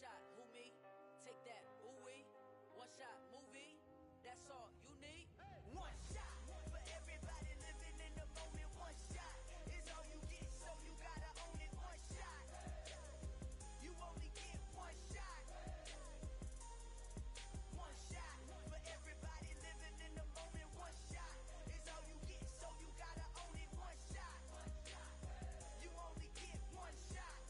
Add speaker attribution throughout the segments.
Speaker 1: shot, who me? Take that, ooh-wee. One shot, movie. That's all you need. One shot for everybody living in the moment. One shot is all you get, so you gotta own it. One shot. You only get one shot. One shot for everybody living in the moment. One shot is all you get, so you gotta own it. One shot. You only get one shot.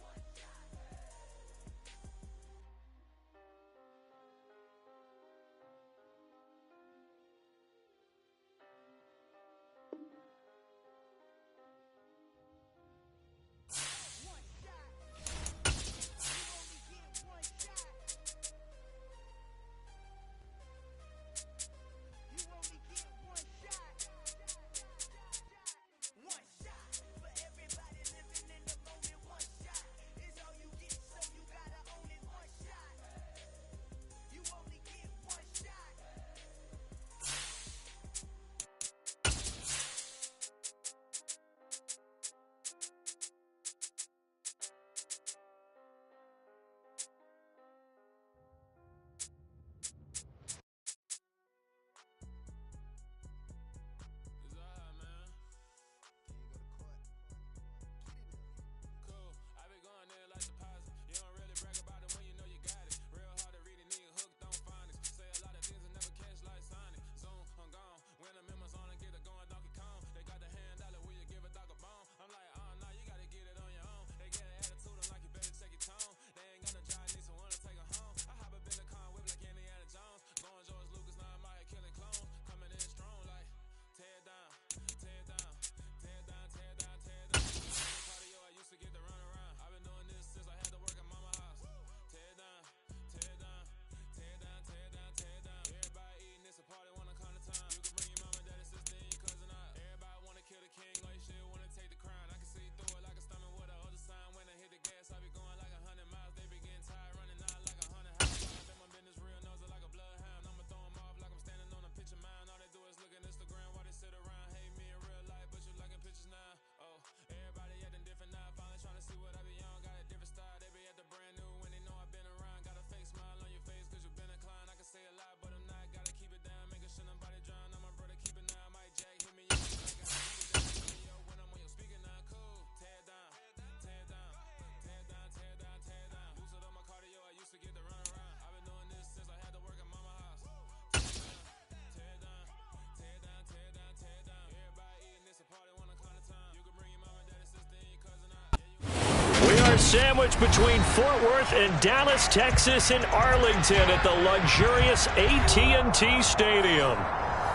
Speaker 2: Sandwiched between Fort Worth and Dallas, Texas, and Arlington at the luxurious AT&T Stadium.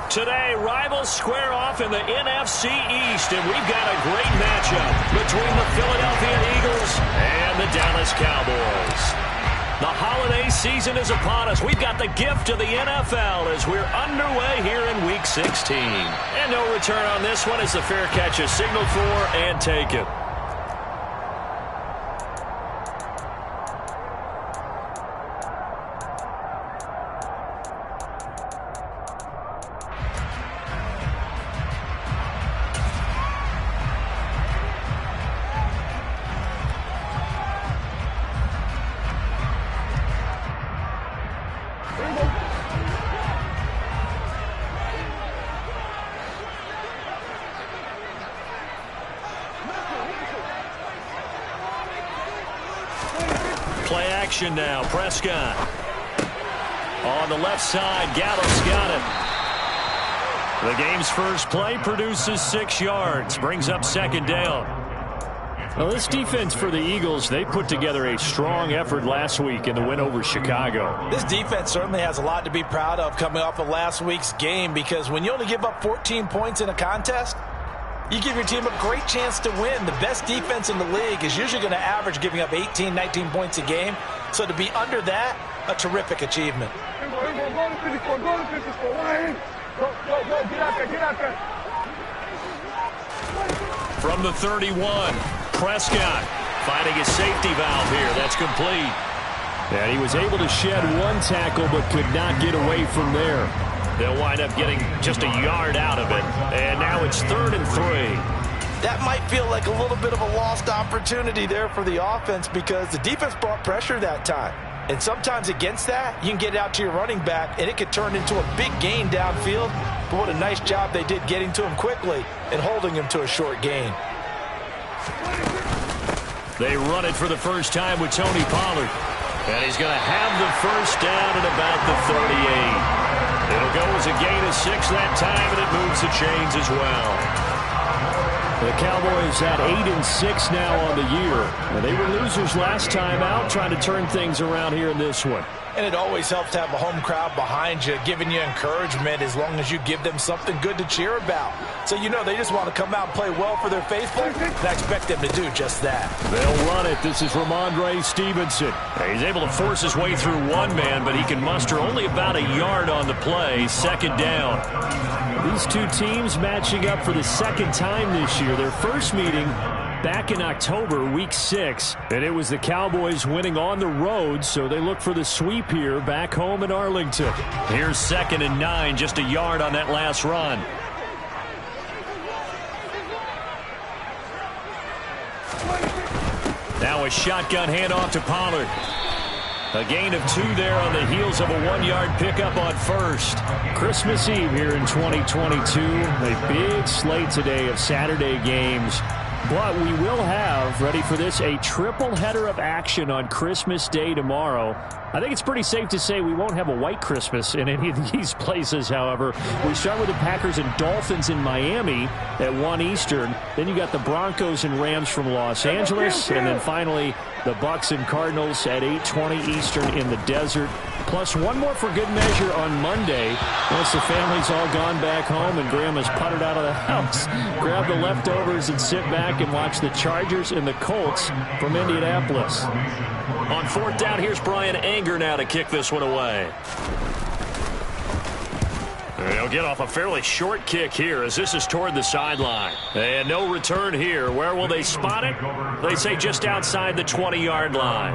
Speaker 2: Today, rivals square off in the NFC East, and we've got a great matchup between the Philadelphia Eagles and the Dallas Cowboys. The holiday season is upon us. We've got the gift of the NFL as we're underway here in Week 16. And no return on this one as the fair catch is signaled for and taken. Play action now. Prescott. On the left side, Gallup's got it. The game's first play produces 6 yards. Brings up second down. Well, this defense for the Eagles, they put together a strong effort last week in the win over Chicago.
Speaker 3: This defense certainly has a lot to be proud of coming off of last week's game, because when you only give up 14 points in a contest, you give your team a great chance to win. The best defense in the league is usually going to average giving up 18, 19 points a game. So to be under that, a terrific achievement.
Speaker 2: From the 31, Prescott finding his safety valve here. That's complete. And he was able to shed one tackle but could not get away from there. They'll wind up getting just a yard out of it. And now it's 3rd and 3.
Speaker 3: That might feel like a little bit of a lost opportunity there for the offense, because the defense brought pressure that time. And sometimes against that, you can get it out to your running back, and it could turn into a big gain downfield. But what a nice job they did getting to him quickly and holding him to a short gain.
Speaker 2: They run it for the first time with Tony Pollard. And he's going to have the first down at about the 38. It'll go as a gain of 6 that time, and it moves the chains as well. The Cowboys at 8-6 now on the year. And they were losers last time out, trying to turn things around here in this one.
Speaker 3: And it always helps to have a home crowd behind you, giving you encouragement as long as you give them something good to cheer about. So you know they just want to come out and play well for their faithful, and I expect them to do just that.
Speaker 2: They'll run it. This is Ramondre Stevenson. He's able to force his way through one man, but he can muster only about a yard on the play. Second down. These two teams matching up for the second time this year. Their first meeting back in October, week 6, and it was the Cowboys winning on the road, so they look for the sweep here back home in Arlington. Here's 2nd and 9, just a yard on that last run. Now a shotgun handoff to Pollard. A gain of 2 there on the heels of a 1-yard pickup on first. Christmas Eve here in 2022. A big slate today of Saturday games. But we will have, ready for this, a triple header of action on Christmas Day tomorrow. I think it's pretty safe to say we won't have a white Christmas in any of these places, however. We start with the Packers and Dolphins in Miami at 1 Eastern. Then you got the Broncos and Rams from Los Angeles. And then finally, the Bucs and Cardinals at 8:20 Eastern in the desert. Plus one more for good measure on Monday. Once the family's all gone back home and Grandma's puttered out of the house, grab the leftovers and sit back and watch the Chargers and the Colts from Indianapolis. On 4th down, here's Brian Anger now to kick this one away. They'll get off a fairly short kick here as this is toward the sideline. And no return here. Where will they spot it? They say just outside the 20-yard line.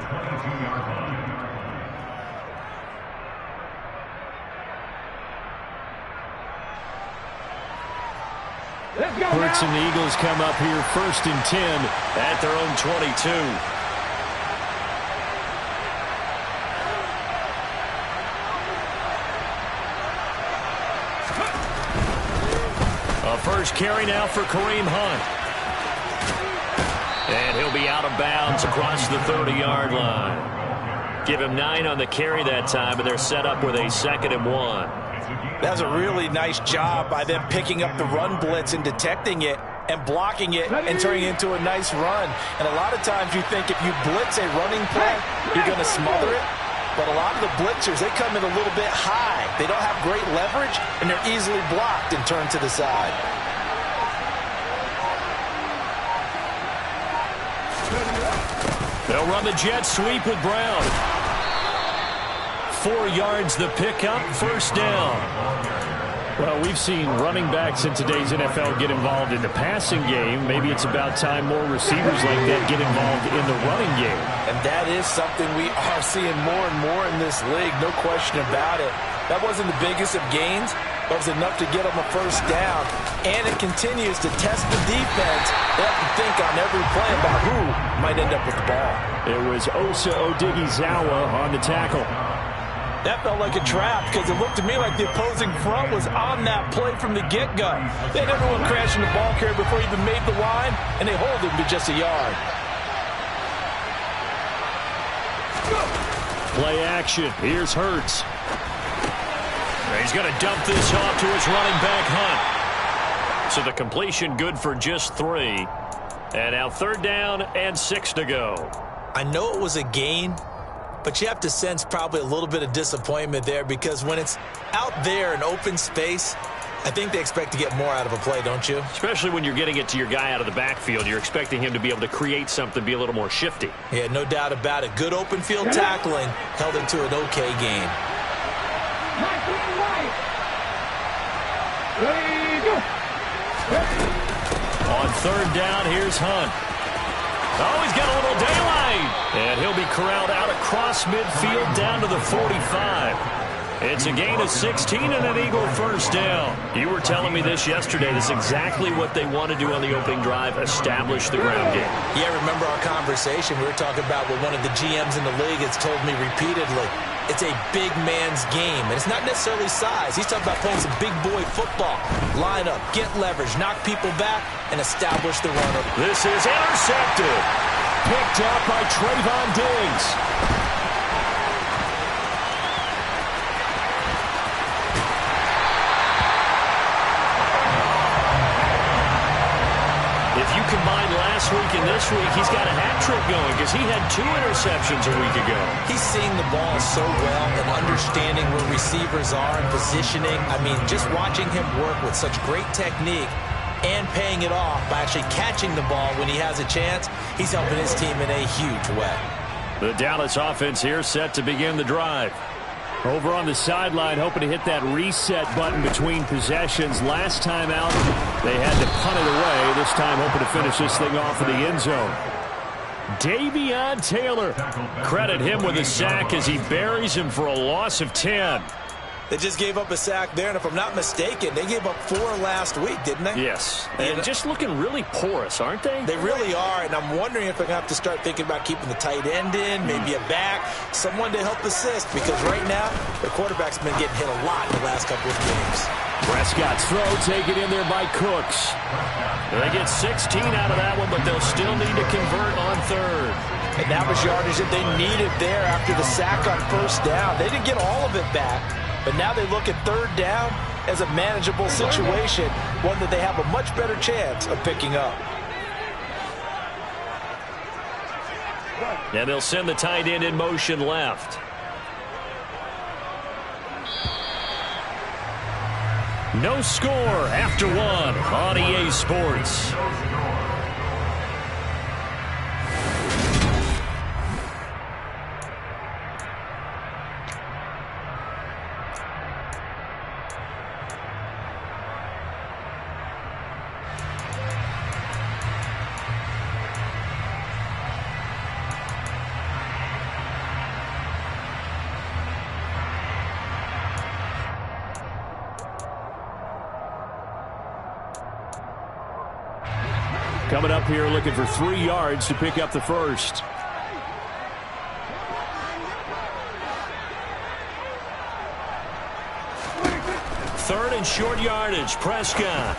Speaker 2: Hurts and the Eagles come up here 1st and 10 at their own 22. A first carry now for Kareem Hunt. And he'll be out of bounds across the 30-yard line. Give him 9 on the carry that time, and they're set up with a 2nd and 1.
Speaker 3: That was a really nice job by them picking up the run blitz and detecting it and blocking it and turning it into a nice run. And a lot of times you think if you blitz a running play, you're going to smother it. But a lot of the blitzers, they come in a little bit high. They don't have great leverage, and they're easily blocked and turned to the side.
Speaker 2: They'll run the jet sweep with Brown. 4 yards the pickup, first down. Well, we've seen running backs in today's NFL get involved in the passing game. Maybe it's about time more receivers like that get involved in the running game.
Speaker 3: And that is something we are seeing more and more in this league, no question about it. That wasn't the biggest of gains, but it was enough to get them a first down. And it continues to test the defense. They have to think on every play about who might end up with the ball.
Speaker 2: It was Osa Odighizuwa on the tackle.
Speaker 3: That felt like a trap because it looked to me like the opposing front was on that play from the get-go. They had everyone crashing the ball carrier before he even made the line, and they hold him to just a yard.
Speaker 2: Play action. Here's Hurts. He's going to dump this off to his running back, Hunt. So the completion good for just 3. And now 3rd down and 6 to go.
Speaker 3: I know it was a gain, but you have to sense probably a little bit of disappointment there because when it's out there in open space, I think they expect to get more out of a play, don't you?
Speaker 2: Especially when you're getting it to your guy out of the backfield. You're expecting him to be able to create something, be a little more shifty.
Speaker 3: Yeah, no doubt about it. Good open field tackling held him to an okay gain.
Speaker 2: On 3rd down, here's Hunt. Oh, he's got a little daylight. And he'll be corralled out across midfield down to the 45. It's a gain of 16 and an Eagle first down. You were telling me this yesterday. This is exactly what they want to do on the opening drive, establish the ground game.
Speaker 3: Yeah, remember our conversation? We were talking about what one of the GMs in the league has told me repeatedly. It's a big man's game, and it's not necessarily size. He's talking about playing some big boy football. Line up, get leverage, knock people back, and establish the runner.
Speaker 2: This is intercepted.
Speaker 4: Picked up by Trayvon Diggs.
Speaker 2: Combined last week and this week, he's got a hat trick going because he had 2 interceptions a week ago.
Speaker 3: He's seeing the ball so well and understanding where receivers are and positioning. I mean, just watching him work with such great technique and paying it off by actually catching the ball when he has a chance, he's helping his team in a huge way.
Speaker 2: The Dallas offense here set to begin the drive.
Speaker 4: Over on the sideline, hoping to hit that reset button between possessions. Last time out, they had to punt it away. This time, hoping to finish this thing off in the end zone. Davion Taylor. Credit him with a sack as he buries him for a loss of 10.
Speaker 3: They just gave up a sack there, and if I'm not mistaken, they gave up 4 last week, didn't they?
Speaker 2: Yes. And just looking really porous, aren't they?
Speaker 3: They really are, and I'm wondering if they're going to have to start thinking about keeping the tight end in, maybe a back, someone to help assist, because right now, the quarterback's been getting hit a lot in the last couple of games.
Speaker 4: Prescott's throw taken in there by Cooks.
Speaker 2: They get 16 out of that one, but they'll still need to convert on third.
Speaker 3: And that was yardage that they needed there after the sack on first down. They didn't get all of it back. But now they look at third down as a manageable situation, one that they have a much better chance of picking up.
Speaker 2: And they'll send the tight end in motion left. No score after 1 on EA Sports.
Speaker 4: Coming up here looking for 3 yards to pick up the first.
Speaker 2: Third and short yardage, Prescott.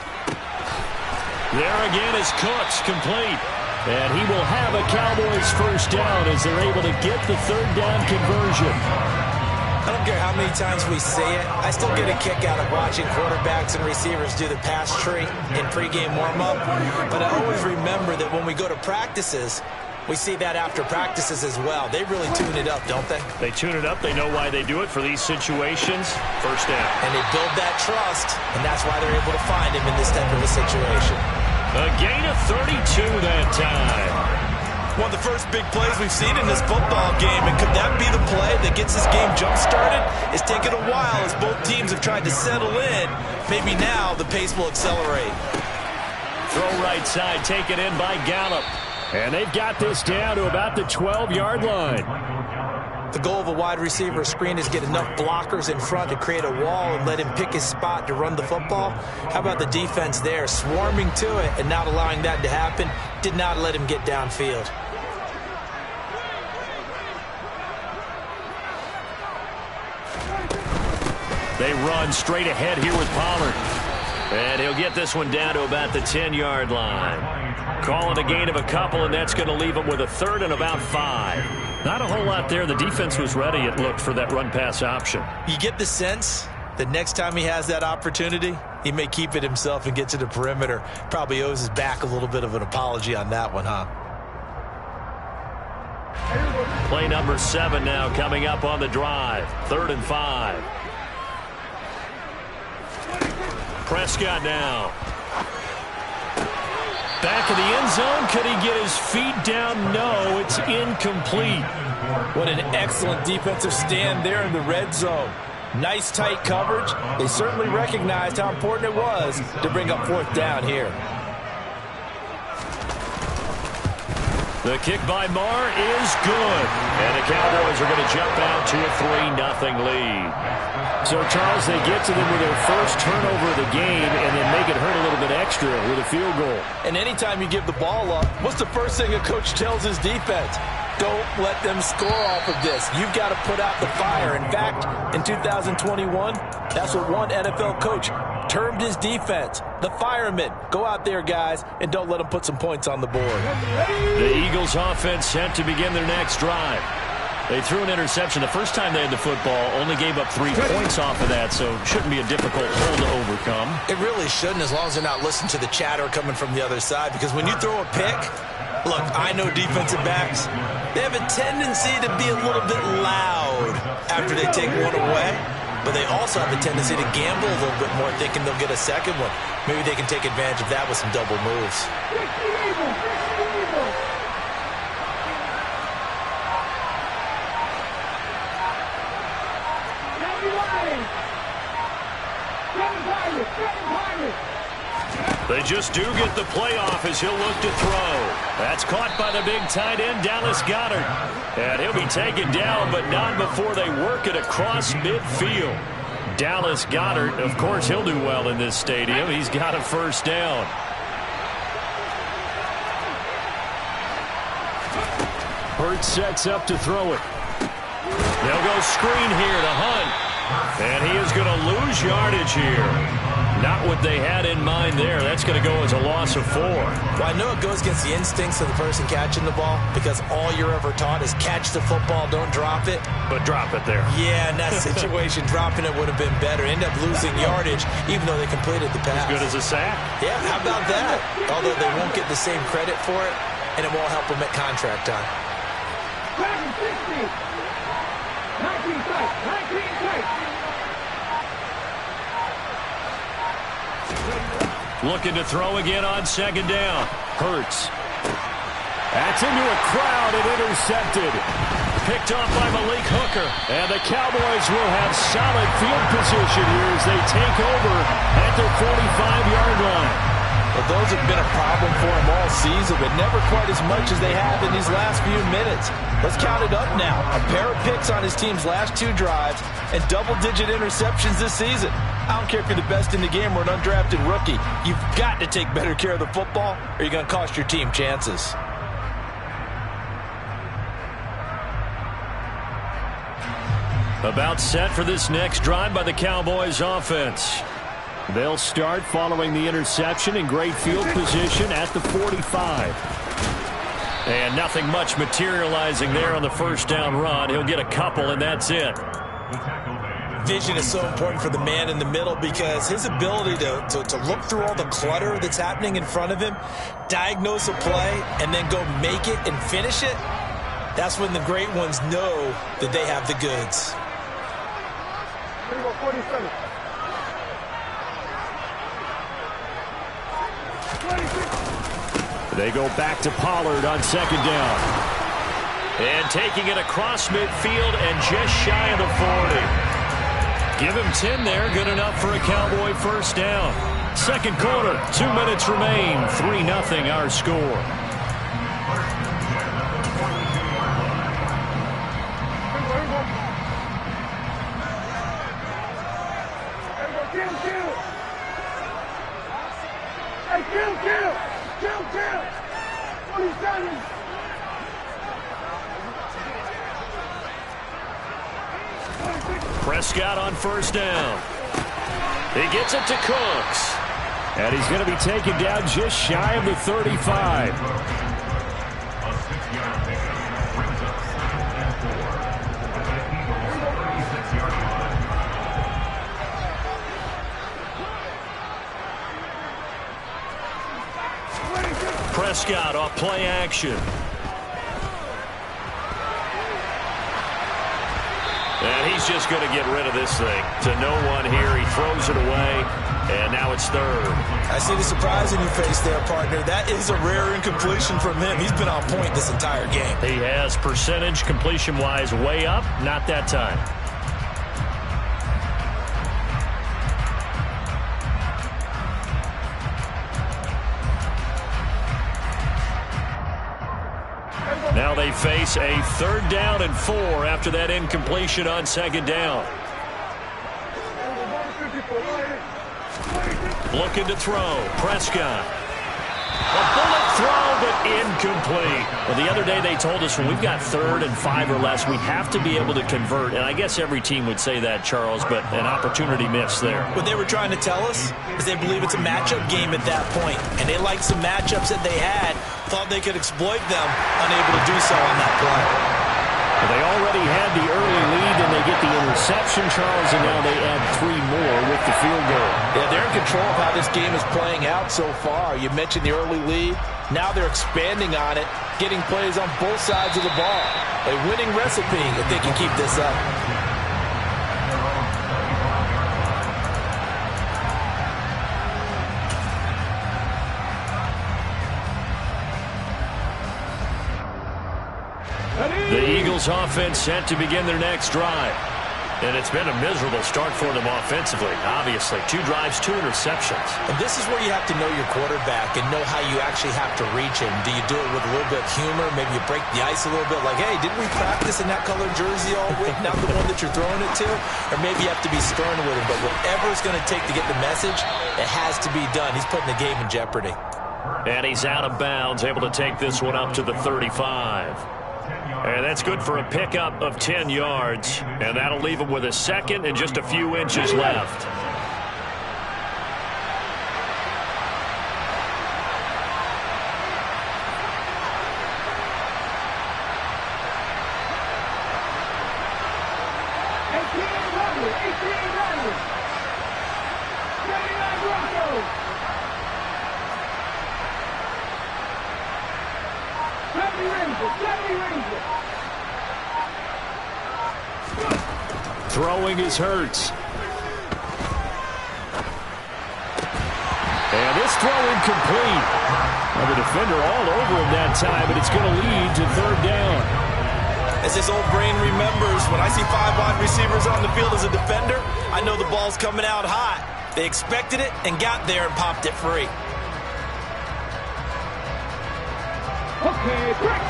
Speaker 2: There again is Cooks, complete. And he will have a Cowboys first down as they're able to get the third down conversion.
Speaker 3: I don't care how many times we say it, I still get a kick out of watching quarterbacks and receivers do the pass tree in pregame warm-up. But I always remember that when we go to practices, we see that after practices as well. They really tune it up, don't they?
Speaker 2: They tune it up. They know why they do it for these situations. First down.
Speaker 3: And they build that trust, and that's why they're able to find him in this type of a situation.
Speaker 2: A gain of 32 that time.
Speaker 3: One of the first big plays we've seen in this football game, and could that be the play that gets this game jump-started? It's taken a while as both teams have tried to settle in. Maybe now the pace will accelerate.
Speaker 2: Throw right side, taken in by Gallup.
Speaker 4: And they've got this down to about the 12-yard line.
Speaker 3: The goal of a wide receiver screen is get enough blockers in front to create a wall and let him pick his spot to run the football. How about the defense there, swarming to it and not allowing that to happen? Did not let him get downfield.
Speaker 2: They run straight ahead here with Pollard. And he'll get this one down to about the 10-yard line. Calling a gain of a couple, and that's going to leave him with a third and about 5. Not a whole lot there. The defense was ready, it looked, for that run-pass option.
Speaker 3: You get the sense that next time he has that opportunity, he may keep it himself and get to the perimeter. Probably owes his back a little bit of an apology on that one, huh?
Speaker 2: Play number 7 now coming up on the drive. 3rd and 5. Prescott now. Back of the end zone. Could he get his feet down? No, it's incomplete.
Speaker 3: What an excellent defensive stand there in the red zone. Nice tight coverage. They certainly recognized how important it was to bring up 4th down here.
Speaker 2: The kick by Marr is good. And the Cowboys are going to jump out to a 3-0 lead.
Speaker 4: So, Charles, they get to them with their first turnover of the game and then make it hurt a little bit extra with a field goal.
Speaker 3: And anytime you give the ball up, what's the first thing a coach tells his defense? Don't let them score off of this. You've got to put out the fire. In fact, in 2021, that's what one NFL coach termed his defense. The firemen. Go out there, guys, and don't let them put some points on the board.
Speaker 2: The Eagles offense set to begin their next drive. They threw an interception the first time they had the football, only gave up 3 points off of that, so it shouldn't be a difficult hole to overcome.
Speaker 3: It really shouldn't, as long as they're not listening to the chatter coming from the other side, because when you throw a pick, look, I know defensive backs, they have a tendency to be a little bit loud after they take one away, but they also have a tendency to gamble a little bit more, thinking they'll get a second one. Maybe they can take advantage of that with some double moves.
Speaker 2: They just do get the playoff as he'll look to throw. That's caught by the big tight end, Dallas Goedert. And he'll be taken down, but not before they work it across midfield. Dallas Goedert, of course, he'll do well in this stadium. He's got a first down.
Speaker 4: Hurts sets up to throw it.
Speaker 2: They'll go screen here to Hunt. And he is going to lose yardage here. Not what they had in mind there. That's going to go as a loss of 4.
Speaker 3: Well, I know it goes against the instincts of the person catching the ball, because all you're ever taught is catch the football, don't drop it.
Speaker 2: But drop it there.
Speaker 3: Yeah, in that situation, dropping it would have been better. End up losing yardage, even though they completed the pass.
Speaker 2: As good as a sack.
Speaker 3: Yeah, how about that? Although they won't get the same credit for it, and it won't help them at contract time.
Speaker 5: 19 tight.
Speaker 2: Looking to throw again on second down.
Speaker 4: Hurts. That's into a crowd and intercepted.
Speaker 2: Picked off by Malik Hooker.
Speaker 4: And the Cowboys will have solid field position here as they take over at their 45-yard line.
Speaker 3: Well, those have been a problem for them all season, but never quite as much as they have in these last few minutes. Let's count it up now. A pair of picks on his team's last 2 drives and double-digit interceptions this season. I don't care if you're the best in the game or an undrafted rookie. You've got to take better care of the football or you're going to cost your team chances.
Speaker 2: About set for this next drive by the Cowboys offense.
Speaker 4: They'll start following the interception in great field position at the 45.
Speaker 2: And nothing much materializing there on the first down run. He'll get a couple, and that's it.
Speaker 3: Vision is so important for the man in the middle, because his ability to look through all the clutter that's happening in front of him, diagnose a play, and then go make it and finish it, that's when the great ones know that they have the goods.
Speaker 5: 47.
Speaker 4: They go back to Pollard on second down.
Speaker 2: And taking it across midfield and just shy of the 40. Give him 10 there. Good enough for a Cowboy first down. Second quarter, 2 minutes remain. 3-0 our score. Prescott on first down. He gets it to Cooks.
Speaker 4: And he's going to be taken down just shy of the 35.
Speaker 2: Prescott off play action. And he's just going to get rid of this thing. To no one here. He throws it away. And now it's third.
Speaker 3: I see the surprise in your face there, partner. That is a rare incompletion from him. He's been on point this entire game.
Speaker 2: He has percentage completion-wise way up. Not that time. they face a 3rd down and 4 after that incompletion on 2nd down. Looking to throw. Prescott. A bullet throw, but incomplete. Well, the other day they told us when we've got 3rd and 5 or less, we have to be able to convert. And I guess every team would say that, Charles, but an opportunity missed there.
Speaker 3: What they were trying to tell us is they believe it's a matchup game at that point. And they liked some matchups that they had, thought they could exploit them, unable to do so on that play.
Speaker 4: Well, they already had the early lead, and they get the interception, Charles, and now they add 3 more with the field goal.
Speaker 3: Yeah, they're in control of how this game is playing out so far. You mentioned the early lead. Now they're expanding on it, getting plays on both sides of the ball. A winning recipe if they can keep this up.
Speaker 2: The Eagles offense set to begin their next drive. And it's been a miserable start for them offensively, obviously. 2 drives, 2 interceptions.
Speaker 3: And this is where you have to know your quarterback and know how you actually have to reach him. Do you do it with a little bit of humor? Maybe you break the ice a little bit like, hey, didn't we practice in that colored jersey all week? Not the one that you're throwing it to? Or maybe you have to be stern with him. But whatever it's going to take to get the message, it has to be done. He's putting the game in jeopardy.
Speaker 2: And he's out of bounds, able to take this one up to the 35. And that's good for a pickup of 10 yards. And that'll leave him with a 2nd and just a few inches left. Throwing is Hurts. And this throw incomplete. Well, the defender all over him that time, but it's going to lead to 3rd down.
Speaker 3: As his old brain remembers, when I see 5 wide receivers on the field as a defender, I know the ball's coming out hot. They expected it and got there and popped it free.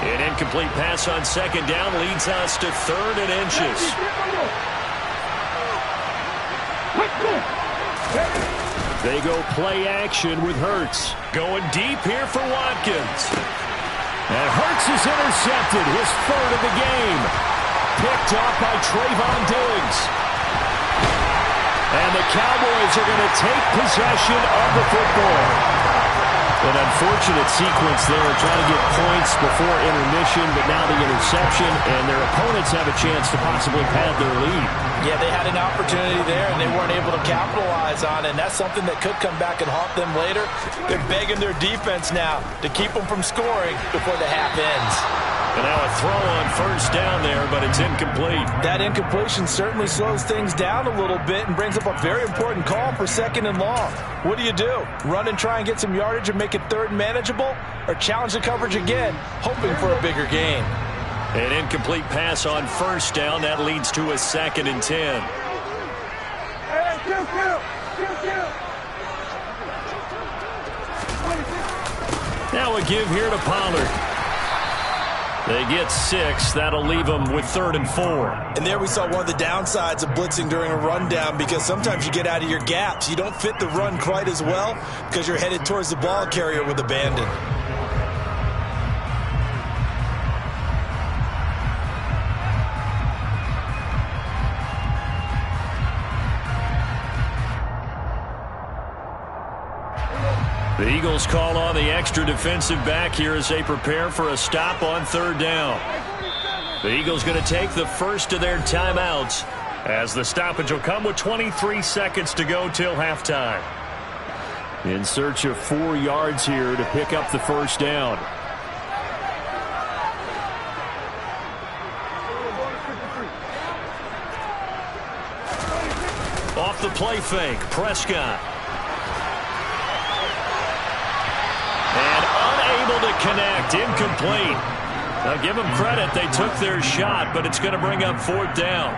Speaker 2: An incomplete pass on 2nd down leads us to 3rd and inches. They go play action with Hurts. Going deep here for Watkins. And Hurts is intercepted, his 3rd of the game. Picked off by Trayvon Diggs. And the Cowboys are going to take possession of the football. An unfortunate sequence there, trying to get points before intermission, but now the interception, and their opponents have a chance to possibly pad their lead.
Speaker 3: Yeah, they had an opportunity there, and they weren't able to capitalize on it, and that's something that could come back and haunt them later. They're begging their defense now to keep them from scoring before the half ends.
Speaker 2: And now a throw on 1st down there, but it's incomplete.
Speaker 3: That incompletion certainly slows things down a little bit and brings up a very important call for 2nd and long. What do? Run and try and get some yardage and make it 3rd and manageable? Or challenge the coverage again, hoping for a bigger gain?
Speaker 2: An incomplete pass on 1st down. That leads to a 2nd and 10. Now a give here to Pollard. They get 6. That'll leave them with 3rd and 4.
Speaker 3: And there we saw one of the downsides of blitzing during a rundown, because sometimes you get out of your gaps. You don't fit the run quite as well because you're headed towards the ball carrier with abandon.
Speaker 2: The Eagles call on the extra defensive back here as they prepare for a stop on 3rd down. The Eagles going to take the first of their timeouts as the stoppage will come with 23 seconds to go till halftime. In search of 4 yards here to pick up the 1st down. Off the play fake, Prescott. To connect, incomplete. Now give them credit, they took their shot, but it's going to bring up 4th down.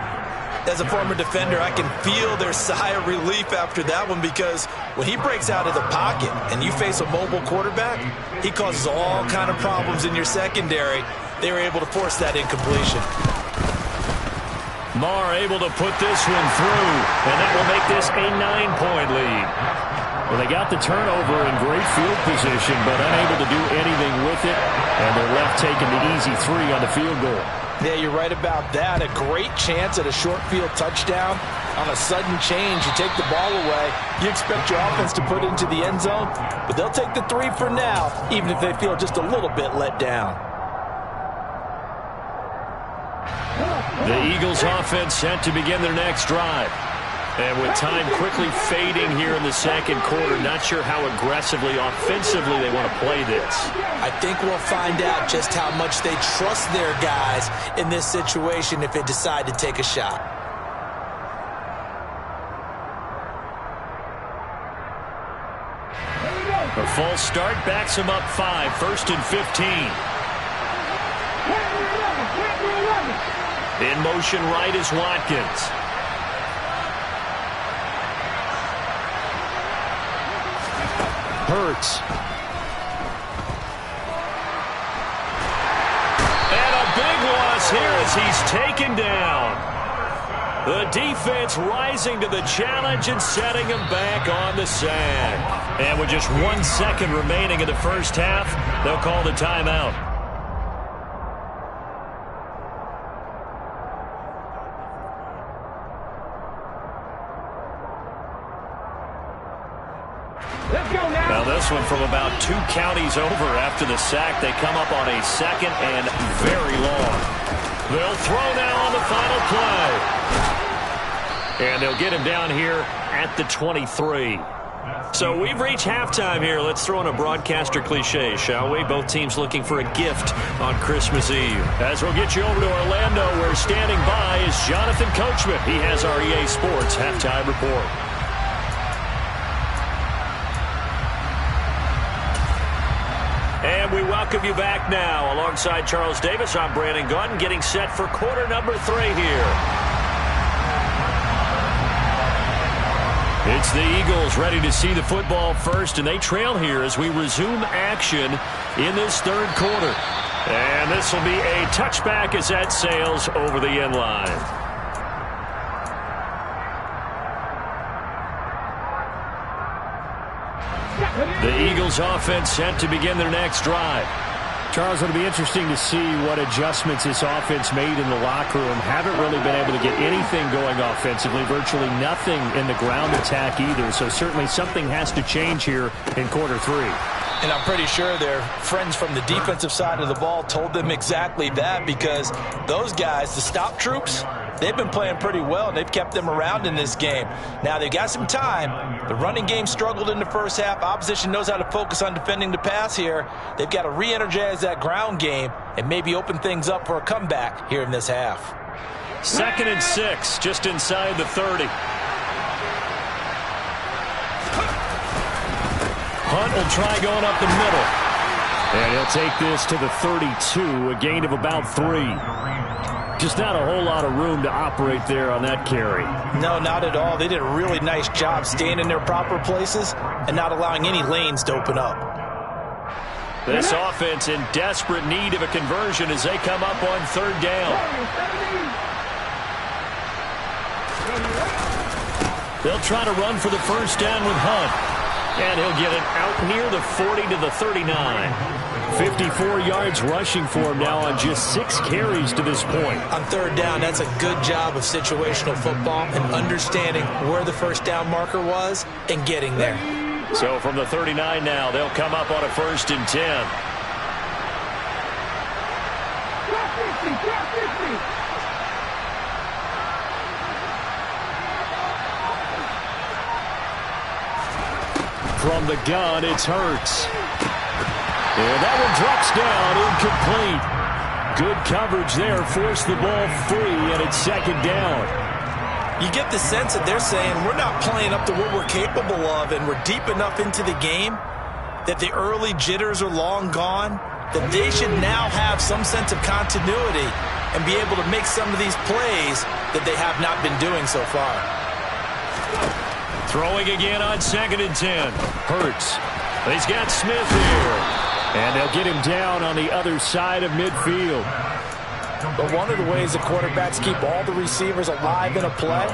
Speaker 3: As a former defender, I can feel their sigh of relief after that one, because when he breaks out of the pocket and you face a mobile quarterback, he causes all kind of problems in your secondary. they were able to force that incompletion.
Speaker 2: Marr able to put this one through, and that will make this a 9-point lead. Well, they got the turnover in great field position, but unable to do anything with it, and they're left taking the easy 3 on the field goal.
Speaker 3: Yeah, you're right about that. A great chance at a short field touchdown. On a sudden change, you take the ball away. You expect your offense to put it into the end zone, but they'll take the 3 for now, even if they feel just a little bit let down.
Speaker 2: The Eagles offense set to begin their next drive. And with time quickly fading here in the second quarter, not sure how aggressively, offensively they want to play this.
Speaker 3: I think we'll find out just how much they trust their guys in this situation if they decide to take a shot.
Speaker 2: A false start backs him up 5, 1st and 15. In motion right is Watkins.
Speaker 4: Hurts.
Speaker 2: And a big loss here as he's taken down. The defense rising to the challenge and setting him back on the sack. And with just 1 second remaining in the first half, they'll call the timeout. Now this one from about 2 counties over after the sack. They come up on a 2nd and very long. They'll throw now on the final play. And they'll get him down here at the 23. So we've reached halftime here. Let's throw in a broadcaster cliche, shall we? Both teams looking for a gift on Christmas Eve. As we'll get you over to Orlando, where standing by is Jonathan Coachman. He has our EA Sports halftime report. And we welcome you back now. Alongside Charles Davis, I'm Brandon Gunn, getting set for quarter number 3 here. It's the Eagles ready to see the football first, and they trail here as we resume action in this 3rd quarter. And this will be a touchback as that sails over the end line. The Eagles offense set to begin their next drive.
Speaker 4: Charles, it'll be interesting to see what adjustments this offense made in the locker room. Haven't really been able to get anything going offensively, virtually nothing in the ground attack either. So certainly something has to change here in quarter 3.
Speaker 3: And I'm pretty sure their friends from the defensive side of the ball told them exactly that, because those guys, the stop troops, they've been playing pretty well, and they've kept them around in this game. Now, they've got some time. The running game struggled in the first half. Opposition knows how to focus on defending the pass here. They've got to re-energize that ground game and maybe open things up for a comeback here in this half.
Speaker 2: 2nd and 6, just inside the 30. Hunt will try going up the middle. And he'll take this to the 32, a gain of about 3. Just not a whole lot of room to operate there on that carry.
Speaker 3: No, not at all. They did a really nice job staying in their proper places and not allowing any lanes to open up.
Speaker 2: This offense in desperate need of a conversion as they come up on 3rd down. They'll try to run for the first down with Hunt. And he'll get it out near the 40 to the 39. 54 yards rushing for him now on just 6 carries to this point.
Speaker 3: On 3rd down, that's a good job of situational football and understanding where the first down marker was and getting there.
Speaker 2: So from the 39 now, they'll come up on a 1st and 10. From the gun, it's Hurts. And that one drops down, incomplete. Good coverage there, forced the ball free, and it's 2nd down.
Speaker 3: You get the sense that they're saying we're not playing up to what we're capable of, and we're deep enough into the game that the early jitters are long gone, that they should now have some sense of continuity and be able to make some of these plays that they have not been doing so far.
Speaker 2: Throwing again on 2nd and 10. Hurts. He's got Smith here.
Speaker 4: And they'll get him down on the other side of midfield.
Speaker 3: But one of the ways the quarterbacks keep all the receivers alive in a play,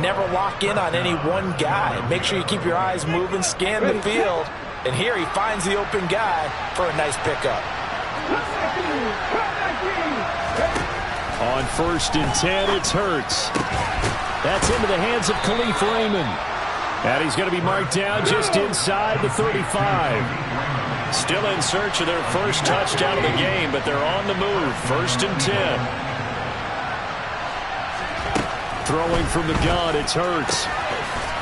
Speaker 3: never lock in on any one guy. Make sure you keep your eyes moving, scan the field. And here he finds the open guy for a nice pickup.
Speaker 4: On 1st and 10, it's Hurts. That's into the hands of Khalif Raymond. And he's going to be marked down just inside the 35.
Speaker 2: Still in search of their first touchdown of the game, but they're on the move. 1st and 10.
Speaker 4: Throwing from the gun, it's Hurts.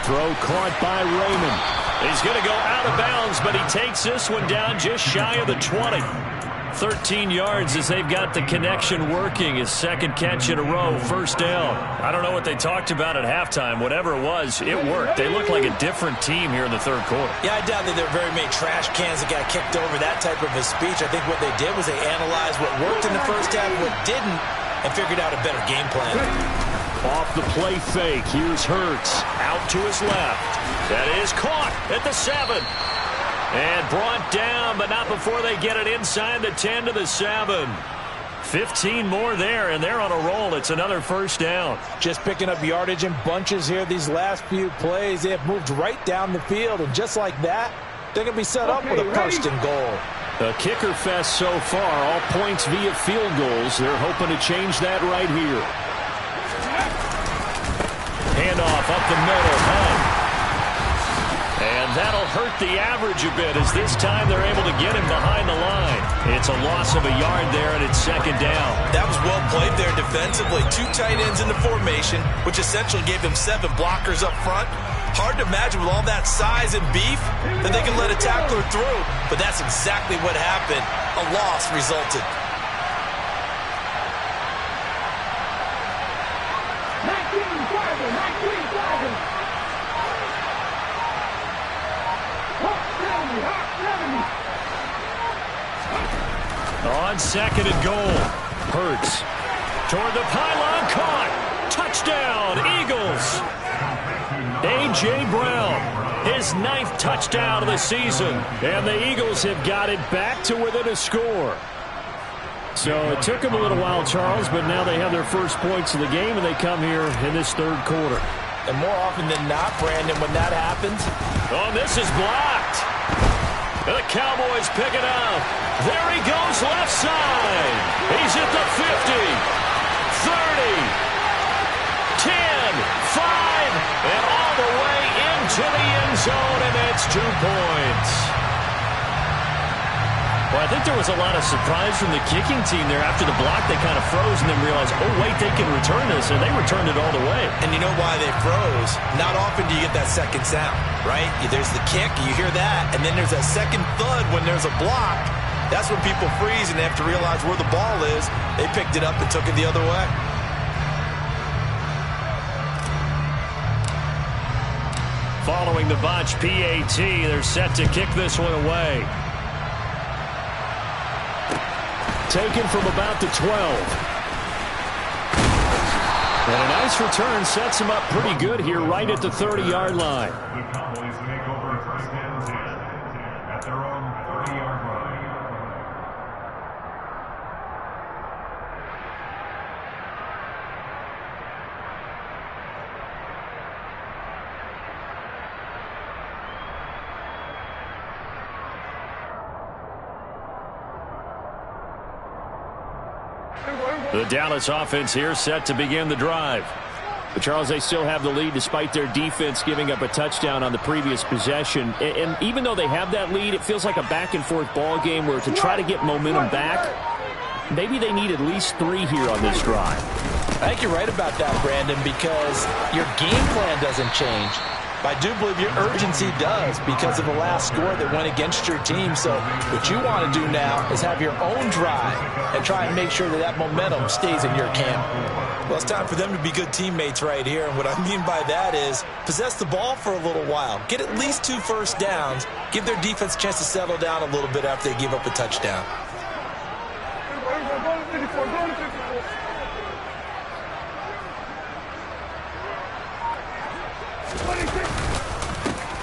Speaker 4: Throw caught by Raymond.
Speaker 2: He's going to go out of bounds, but he takes this one down just shy of the 20. 13 yards as they've got the connection working. His second catch in a row, 1st down. I don't know what they talked about at halftime. Whatever it was, it worked. They look like a different team here in the 3rd quarter.
Speaker 3: Yeah, I doubt that there are very many trash cans that got kicked over, that type of a speech. I think what they did was they analyzed what worked in the first half, what didn't, and figured out a better game plan.
Speaker 4: Off the play fake, here's Hurts.
Speaker 2: Out to his left. That is caught at the 7. And brought down, but not before they get it inside the 10 to the 7. 15 more there, and they're on a roll. It's another 1st down.
Speaker 3: Just picking up yardage in bunches here these last few plays. They have moved right down the field, and just like that, they're going to be set up with a 1st and goal.
Speaker 4: A kicker fest so far, all points via field goals. They're hoping to change that right here.
Speaker 2: Handoff up the middle. And that'll hurt the average a bit as this time they're able to get him behind the line. It's a loss of a yard there, and it's 2nd down.
Speaker 3: That was well played there defensively. 2 tight ends in the formation, which essentially gave them 7 blockers up front. Hard to imagine with all that size and beef that they can let a tackler through. But that's exactly what happened. A loss resulted.
Speaker 2: On 2nd and goal, Hurts toward the pylon, caught, touchdown, Eagles. A.J. Brown, his 9th touchdown of the season, and the Eagles have got it back to within a score.
Speaker 4: So it took them a little while, Charles, but now they have their first points of the game, and they come here in this 3rd quarter.
Speaker 3: And more often than not, Brandon, when that happens...
Speaker 2: Oh, this is blocked. The Cowboys pick it up. There he goes left side. He's at the 50, 30, 10, 5, and all the way into the end zone, and that's 2 points. Well, I think there was a lot of surprise from the kicking team there. After the block, they kind of froze and then realized, oh, wait, they can return this, and they returned it all the way.
Speaker 3: And you know why they froze? Not often do you get that second sound, right? There's the kick, you hear that, and then there's that second thud when there's a block. That's when people freeze and they have to realize where the ball is. They picked it up and took it the other way.
Speaker 2: Following the botch PAT, they're set to kick this one away.
Speaker 4: Taken from about the 12. And a nice return sets him up pretty good here right at the 30-yard line.
Speaker 6: The Cowboys make over 1st and 10 at their own 30-yard line.
Speaker 2: The Dallas offense here set to begin the drive.
Speaker 4: But Charles, they still have the lead despite their defense giving up a touchdown on the previous possession. And even though they have that lead, it feels like a back-and-forth ball game where to try to get momentum back, maybe they need at least 3 here on this drive.
Speaker 3: I think you're right about that, Brandon, because your game plan doesn't change. I do believe your urgency does because of the last score that went against your team. So what you want to do now is have your own drive and try and make sure that that momentum stays in your camp. Well, it's time for them to be good teammates right here. And what I mean by that is possess the ball for a little while. Get at least 2 first downs. Give their defense a chance to settle down a little bit after they give up a touchdown.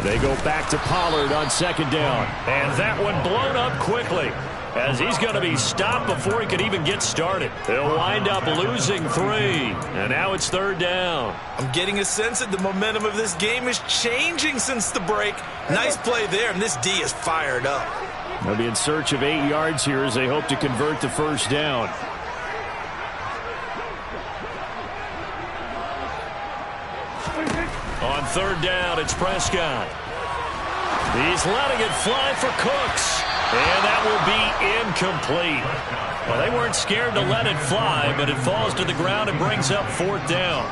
Speaker 4: They go back to Pollard on second down.
Speaker 2: And that one blown up quickly, as he's going to be stopped before he could even get started. They'll wind up losing 3, and now it's third down.
Speaker 3: I'm getting a sense that the momentum of this game is changing since the break. Nice play there, and this D is fired up.
Speaker 4: They'll be in search of 8 yards here as they hope to convert the first down.
Speaker 2: On third down, it's Prescott. He's letting it fly for Cooks. And that will be incomplete. Well, they weren't scared to let it fly, but it falls to the ground and brings up fourth down.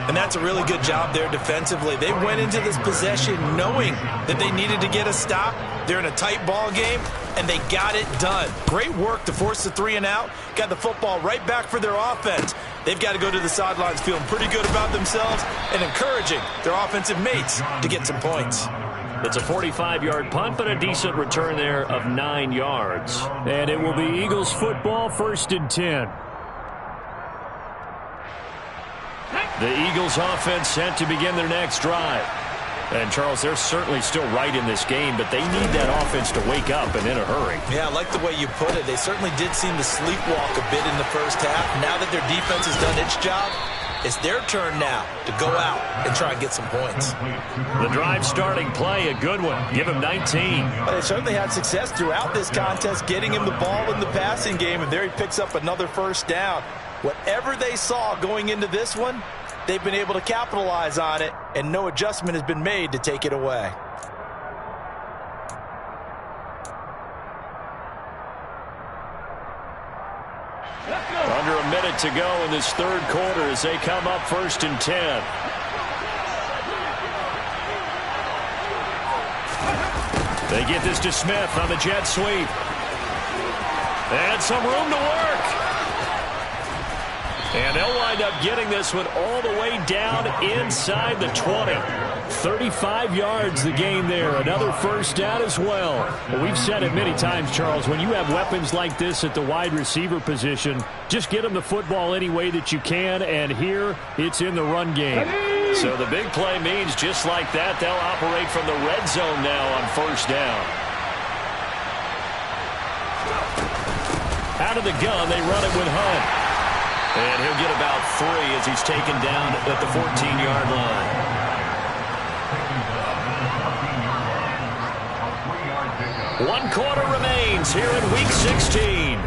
Speaker 3: And that's a really good job there defensively. They went into this possession knowing that they needed to get a stop. They're in a tight ball game, and they got it done. Great work to force the 3 and out. Got the football right back for their offense. They've got to go to the sidelines feeling pretty good about themselves and encouraging their offensive mates to get some points.
Speaker 2: It's a 45-yard punt, but a decent return there of 9 yards.
Speaker 4: And it will be Eagles football, 1st and 10.
Speaker 2: The Eagles offense set to begin their next drive. And, Charles, they're certainly still right in this game, but they need that offense to wake up and in a hurry.
Speaker 3: Yeah, I like the way you put it. They certainly did seem to sleepwalk a bit in the first half. Now that their defense has done its job, it's their turn now to go out and try and get some points.
Speaker 2: The drive starting play, a good one. Give him 19.
Speaker 3: But they certainly had success throughout this contest, getting him the ball in the passing game, and there he picks up another first down. Whatever they saw going into this one, they've been able to capitalize on it, and no adjustment has been made to take it away.
Speaker 2: Under a minute to go in this third quarter as they come up 1st and 10. They get this to Smith on the jet sweep. And some room to work. And they'll wind up getting this one all the way down inside the 20. 35 yards the game there. Another first down as well. Well, we've said it many times, Charles, when you have weapons like this at the wide receiver position, just get them the football any way that you can, and here it's in the run game. So the big play means just like that, they'll operate from the red zone now on first down. Out of the gun, they run it with Hunt. And he'll get about 3 as he's taken down at the 14-yard line. 1 quarter remains here in Week 16.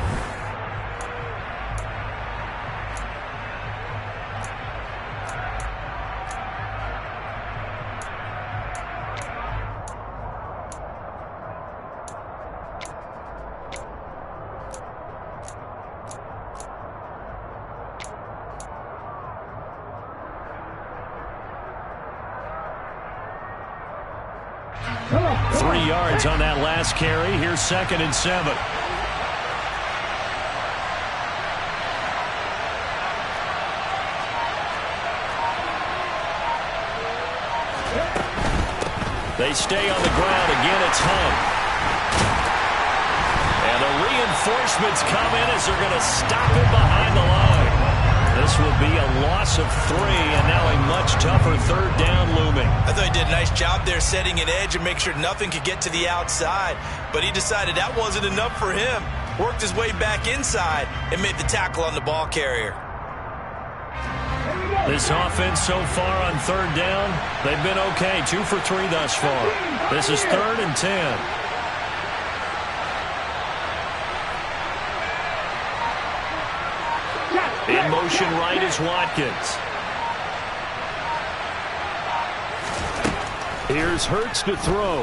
Speaker 2: On that last carry, here's 2nd and 7. They stay on the ground. Again, it's Hunt. And the reinforcements come in as they're going to stop him behind the line. This will be a loss of 3, and now a much tougher third down looming.
Speaker 3: I thought he did a nice job there setting an edge and make sure nothing could get to the outside. But he decided that wasn't enough for him. Worked his way back inside and made the tackle on the ball carrier.
Speaker 2: This offense so far on third down, they've been okay. 2 for 3 thus far. This is 3rd and 10. In motion right is Watkins.
Speaker 4: Here's Hurts to throw.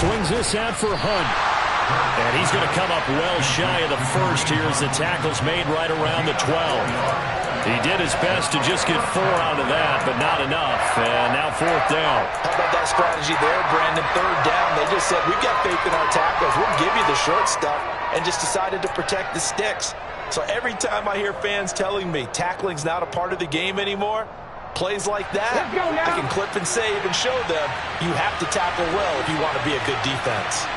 Speaker 4: Swings this out for Hunt.
Speaker 2: And he's going to come up well shy of the first here as the tackle's made right around the 12. He did his best to just get 4 out of that, but not enough. And now 4th down.
Speaker 3: How about that strategy there, Brandon? 3rd down. They just said, we've got faith in our tackles. We'll give you the short stuff, and just decided to protect the sticks. So every time I hear fans telling me tackling's not a part of the game anymore, plays like that, I can clip and save and show them you have to tackle well if you want to be a good defense.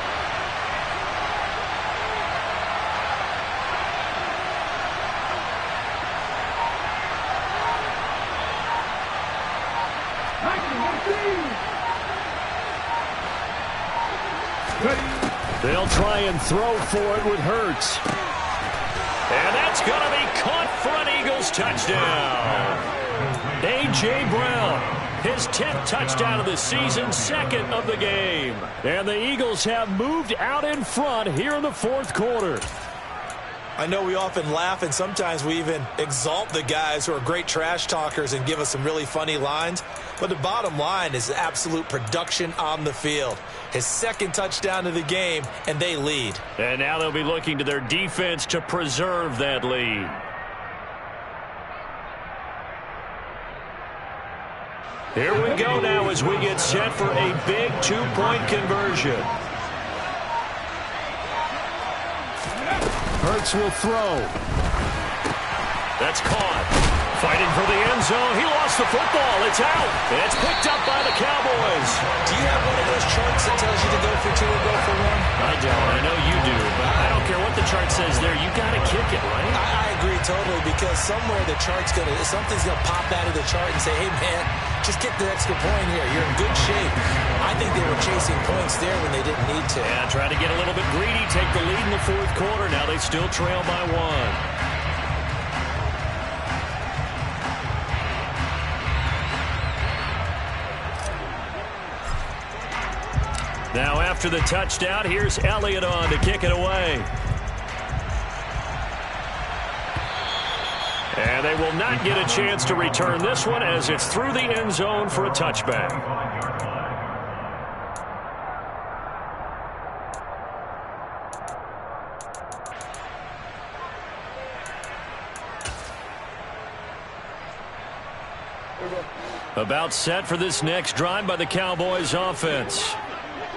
Speaker 4: They'll try and throw for it with Hurts. And that's going to be caught for an Eagles touchdown. A.J. Brown, his 10th touchdown of the season, second of the game. And the Eagles have moved out in front here in the fourth quarter.
Speaker 3: I know we often laugh and sometimes we even exalt the guys who are great trash talkers and give us some really funny lines. But the bottom line is absolute production on the field. His second touchdown of the game, and they lead.
Speaker 4: And now they'll be looking to their defense to preserve that lead. Here we go now as we get set for a big two-point conversion. Hurts will throw. That's caught. Fighting for the end zone. He lost the football. It's out. It's picked up by the Cowboys.
Speaker 3: Do you have one of those charts that tells you to go for two or go for one?
Speaker 4: I don't. I know you do. But I don't care what the chart says there. You got to kick it, right?
Speaker 3: I agree totally because somewhere the chart's going to, something's going to pop out of the chart and say, hey, man, just kick the extra point here. You're in good shape. I think they were chasing points there when they didn't need to.
Speaker 4: Yeah, try to get a little bit greedy, take the lead in the fourth quarter. Now they still trail by one. Now after the touchdown, here's Elliott on to kick it away. And they will not get a chance to return this one as it's through the end zone for a touchback. About set for this next drive by the Cowboys offense.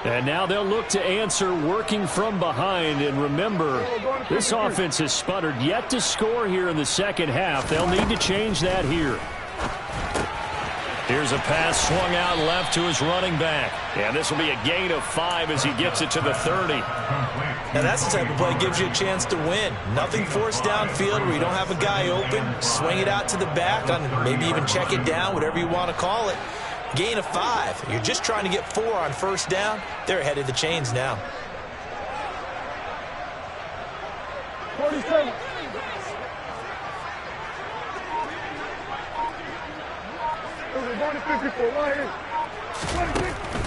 Speaker 4: And now they'll look to answer working from behind. And remember, this offense has sputtered yet to score here in the second half. They'll need to change that here. Here's a pass swung out left to his running back. And this will be a gain of 5 as he gets it to the 30.
Speaker 3: Now that's the type of play that gives you a chance to win. Nothing forced downfield where you don't have a guy open. Swing it out to the back, maybe even check it down, whatever you want to call it. Gain of 5. You're just trying to get 4 on first down. They're ahead of the chains now.
Speaker 5: 47.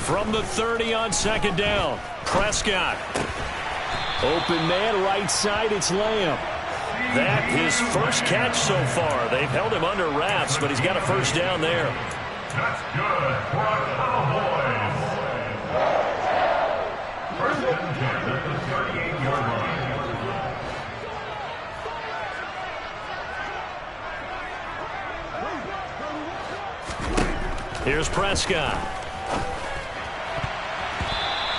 Speaker 4: From the 30 on second down, Prescott. Open man, right side, it's Lamb. That his first catch so far. They've held him under wraps, but he's got a first down there.
Speaker 6: That's good for our Cowboys. First and 10 at the 38-yard line.
Speaker 4: Here's Prescott.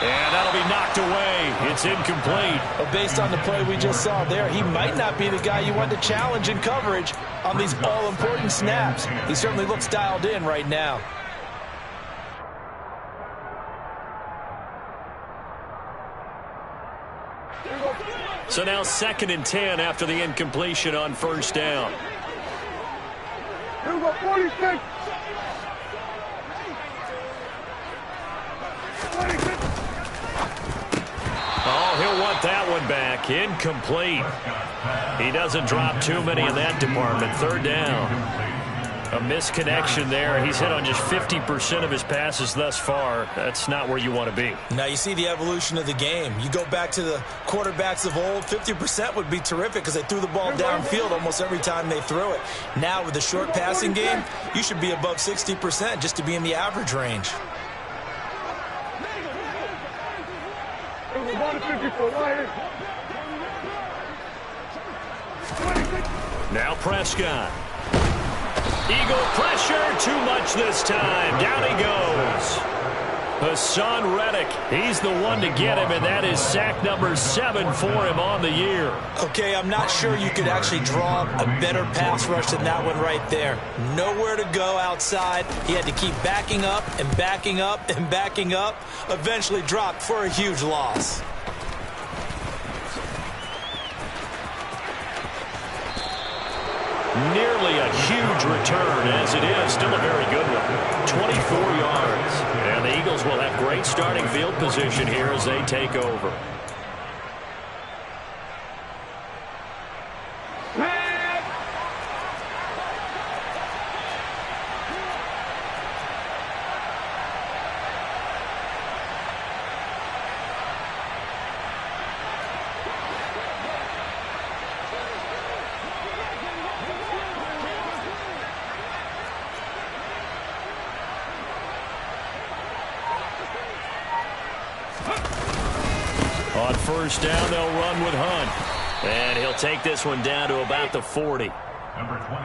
Speaker 4: And that'll be knocked away. It's incomplete.
Speaker 3: Well, based on the play we just saw there, he might not be the guy you want to challenge in coverage on these all-important snaps. He certainly looks dialed in right now.
Speaker 4: So now 2nd and 10 after the incompletion on first down.
Speaker 5: 46.
Speaker 4: Oh, he'll want that one back. Incomplete. He doesn't drop too many in that department. Third down. A misconnection there. He's hit on just 50% of his passes thus far. That's not where you want to be.
Speaker 3: Now you see the evolution of the game. You go back to the quarterbacks of old, 50% would be terrific because they threw the ball downfield almost every time they threw it. Now with the short passing game, you should be above 60% just to be in the average range.
Speaker 4: Now Prescott. Eagle pressure, too much this time. Down he goes. Hassan Reddick, he's the one to get him, and that is sack number 7 for him on the year.
Speaker 3: Okay, I'm not sure you could actually draw a better pass rush than that one right there. Nowhere to go outside. He had to keep backing up and backing up and backing up. Eventually dropped for a huge loss.
Speaker 4: Nearly a huge return, as it is. Still a very good one. 24 yards. And the Eagles will have
Speaker 2: great starting field position here as they take over. On first down, they'll run with Hunt. And he'll take this one down to about the 40.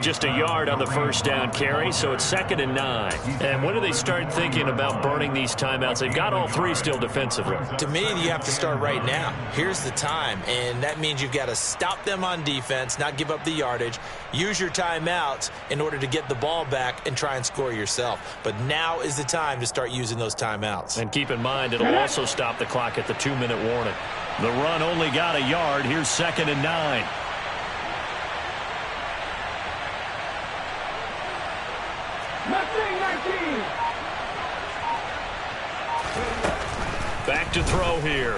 Speaker 2: Just a yard on the first down carry, so it's 2nd and 9. And when do they start thinking about burning these timeouts? They've got all 3 still defensively.
Speaker 3: To me, you have to start right now. Here's the time, and that means you've got to stop them on defense, not give up the yardage, use your timeouts in order to get the ball back and try and score yourself. But now is the time to start using those timeouts.
Speaker 2: And keep in mind, it'll also stop the clock at the 2-minute warning. The run only got a yard. Here's 2nd and 9. Back to throw here.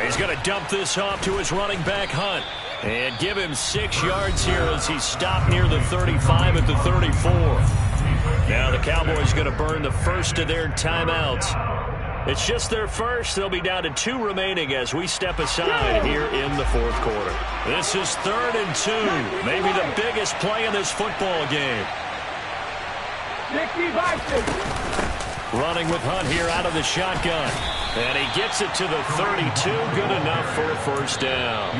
Speaker 2: He's going to dump this off to his running back, Hunt. And give him 6 yards here as he stopped near the 35 at the 34. Now the Cowboys going to burn the first of their timeouts. It's just their first. They'll be down to 2 remaining as we step aside here in the 4th quarter. This is 3rd and 2. Maybe the biggest play in this football game.
Speaker 5: 60-60.
Speaker 2: Running with Hunt here out of the shotgun. And he gets it to the 32. Good enough for a first down.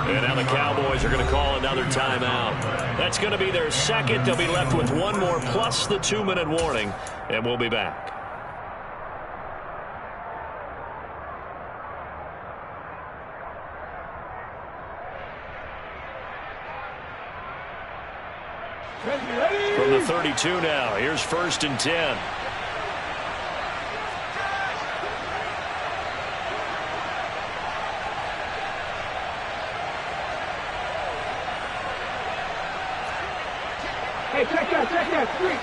Speaker 2: And now the Cowboys are going to call another timeout. That's going to be their 2nd. They'll be left with 1 more plus the 2-minute warning. And we'll be back. From the 32 now, here's 1st and 10.
Speaker 5: Hey, check that, street.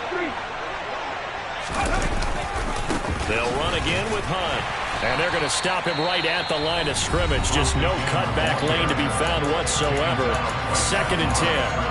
Speaker 2: They'll run again with Hunt. And they're going to stop him right at the line of scrimmage. Just no cutback lane to be found whatsoever. 2nd and 10.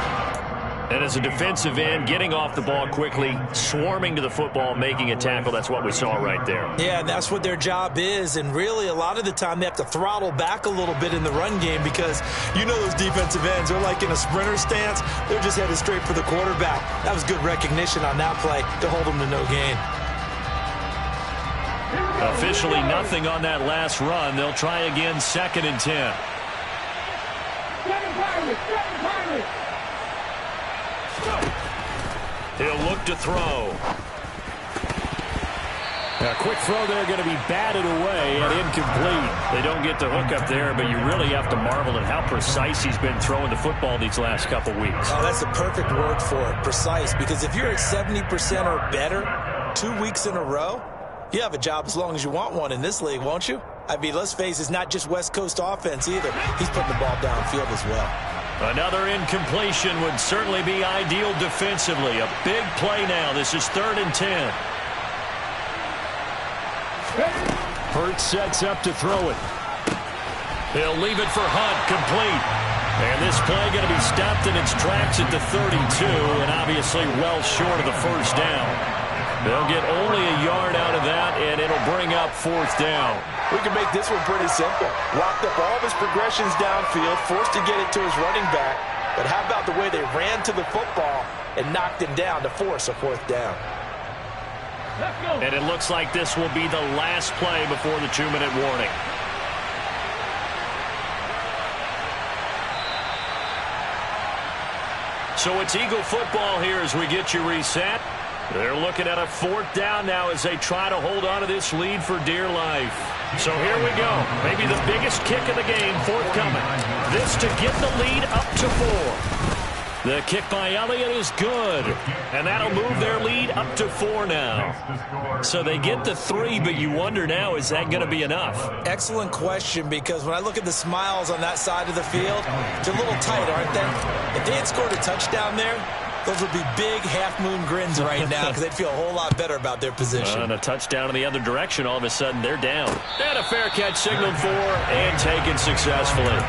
Speaker 2: And as a defensive end, getting off the ball quickly, swarming to the football, making a tackle, that's what we saw right there.
Speaker 3: Yeah, and that's what their job is. And really, a lot of the time, they have to throttle back a little bit in the run game because you know those defensive ends, they're like in a sprinter stance. They're just headed straight for the quarterback. That was good recognition on that play to hold them to no gain.
Speaker 2: Officially nothing on that last run. They'll try again, 2nd and 10. He'll look to throw. A quick throw there going to be batted away and incomplete. They don't get the hook up there, but you really have to marvel at how precise he's been throwing the football these last couple weeks.
Speaker 3: Oh, that's the perfect word for it, precise, because if you're at 70% or better 2 weeks in a row, you have a job as long as you want one in this league, won't you? I mean, let's face it, it's not just West Coast offense either. He's putting the ball downfield as well.
Speaker 2: Another incompletion would certainly be ideal defensively. A big play now. This is 3rd and 10. Hurts sets up to throw it. He'll leave it for Hunt, complete. And this play going to be stopped in its tracks at the 32, and obviously well short of the first down. They'll get only a yard out of that, and it'll bring up 4th down.
Speaker 3: We can make this one pretty simple. Locked up all of his progressions downfield, forced to get it to his running back. But how about the way they ran to the football and knocked him down to force a 4th down?
Speaker 2: And it looks like this will be the last play before the 2-minute warning. So it's Eagle football here as we get you reset. They're looking at a 4th down now as they try to hold on to this lead for dear life. So here we go. Maybe the biggest kick of the game forthcoming. This to get the lead up to 4. The kick by Elliott is good. And that'll move their lead up to 4 now. So they get the 3, but you wonder now, is that going to be enough?
Speaker 3: Excellent question, because when I look at the smiles on that side of the field, it's a little tight, aren't they? If they had scored a touchdown there, Those would be big half-moon grins right now because they'd feel a whole lot better about their position.
Speaker 2: And a touchdown in the other direction, all of a sudden they're down. And a fair catch signaled for and taken successfully.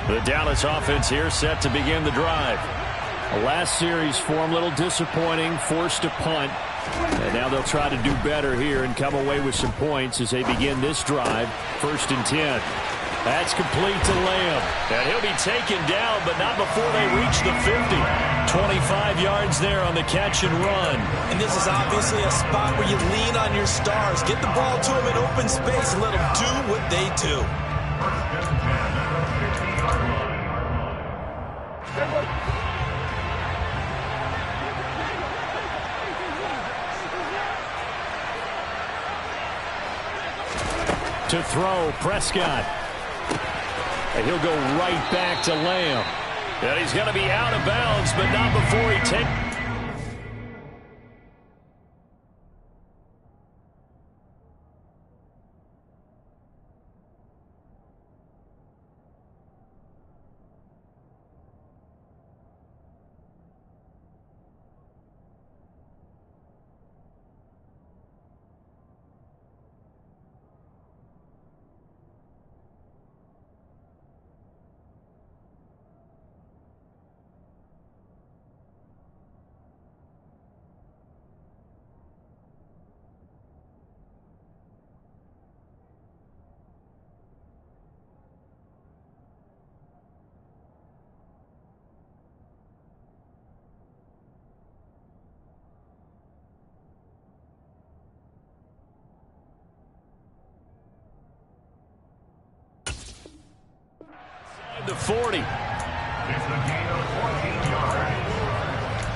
Speaker 2: The Dallas offense here set to begin the drive. The last series for them, a little disappointing, forced to punt. And now they'll try to do better here and come away with some points as they begin this drive. 1st and 10. That's complete to Lamb. And he'll be taken down, but not before they reach the 50. 25 yards there on the catch and run.
Speaker 3: And this is obviously a spot where you lean on your stars. Get the ball to them in open space and let them do what they do.
Speaker 4: To throw, Prescott. And he'll go right back to Lamb. And he's going to be out of bounds, but not before he takes... The 40.
Speaker 6: It's a gain of 14 yards.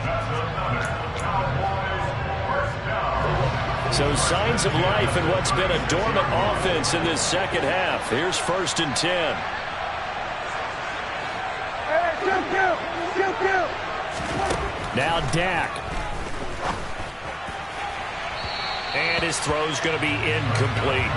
Speaker 6: That's another Cowboys first down.
Speaker 2: So signs of life in what's been a dormant offense in this second half. Here's 1st and 10.
Speaker 4: Now Dak.
Speaker 2: And his throw's going to be incomplete.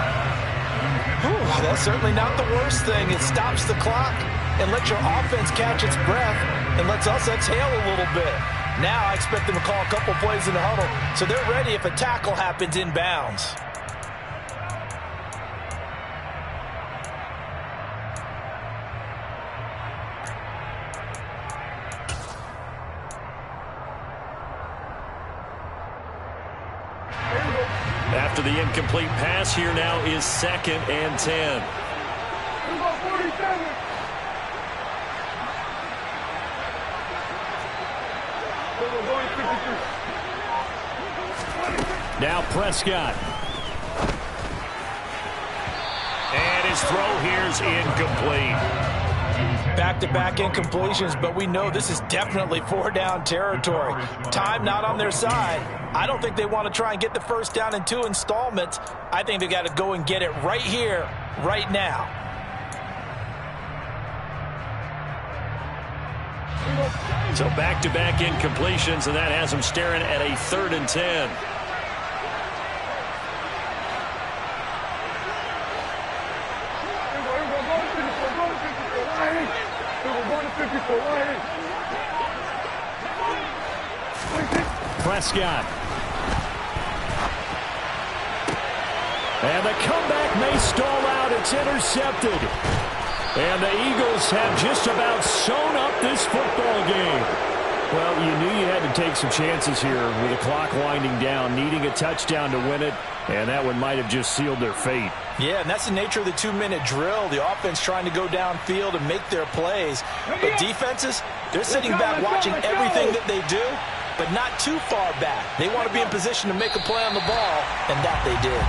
Speaker 3: Ooh, that's certainly not the worst thing. It stops the clock and lets your offense catch its breath and lets us exhale a little bit. Now I expect them to call a couple plays in the huddle so they're ready if a tackle happens inbounds.
Speaker 2: After the incomplete pass, here now is 2nd and 10.
Speaker 4: Now Prescott.
Speaker 2: And his throw here's incomplete.
Speaker 3: Back-to-back incompletions, but we know this is definitely 4-down territory. Time not on their side. I don't think they want to try and get the first down in 2 installments. I think they got to go and get it right here, right now.
Speaker 2: So back-to-back incompletions, and that has them staring at a 3rd and 10.
Speaker 4: Prescott. And the comeback may stall out. It's intercepted. And the Eagles have just about sewn up this football game. Well, you knew you had to take some chances here with the clock winding down, needing a touchdown to win it, and that one might have just sealed their fate.
Speaker 3: Yeah, and that's the nature of the 2-minute drill. The offense trying to go downfield and make their plays. But defenses, they're sitting back watching everything that they do, but not too far back. They want to be in position to make a play on the ball, and that they did.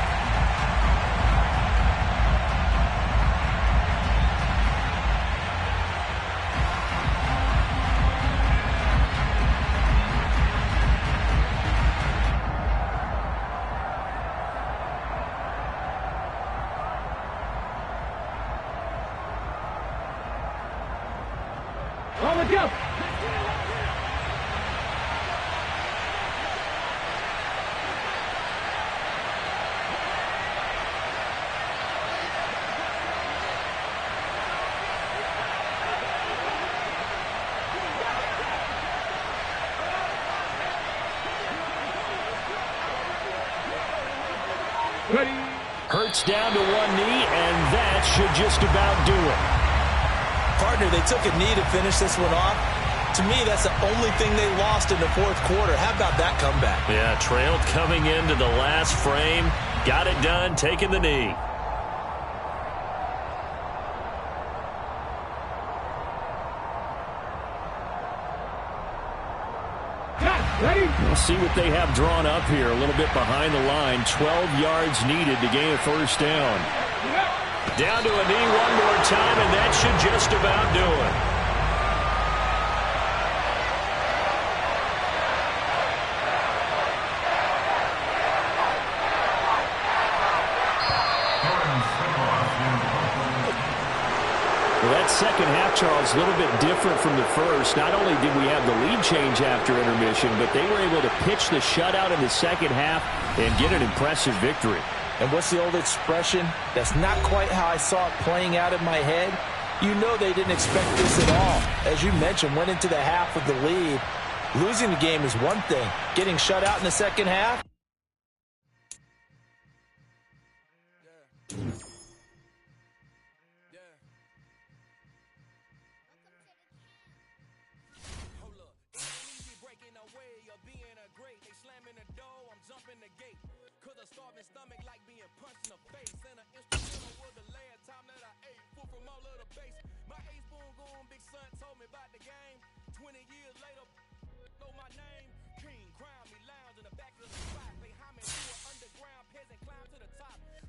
Speaker 5: let's go. Ready.
Speaker 4: Hurts down to one knee, and that should just about do it.
Speaker 3: Partner, they took a knee to finish this one off. To me, that's the only thing they lost in the fourth quarter. How about that comeback?
Speaker 2: Yeah, trailed coming into the last frame. Got it done, taking the knee.
Speaker 5: Ready?
Speaker 4: We'll see what they have drawn up here. A little bit behind the line. 12 yards needed to gain a first down.
Speaker 2: Down to a knee one more time, and that should just about do it.
Speaker 4: Well, that second half, Charles, a little bit different from the first. Not only did we have the lead change after intermission, but they were able to pitch the shutout in the second half and get an impressive victory.
Speaker 3: And what's the old expression? That's not quite how I saw it playing out in my head. You know they didn't expect this at all. As you mentioned, went into the half with the lead. Losing the game is one thing. Getting shut out in the second half?
Speaker 1: Big son told me about the game. 20 years later, know my name. King crown me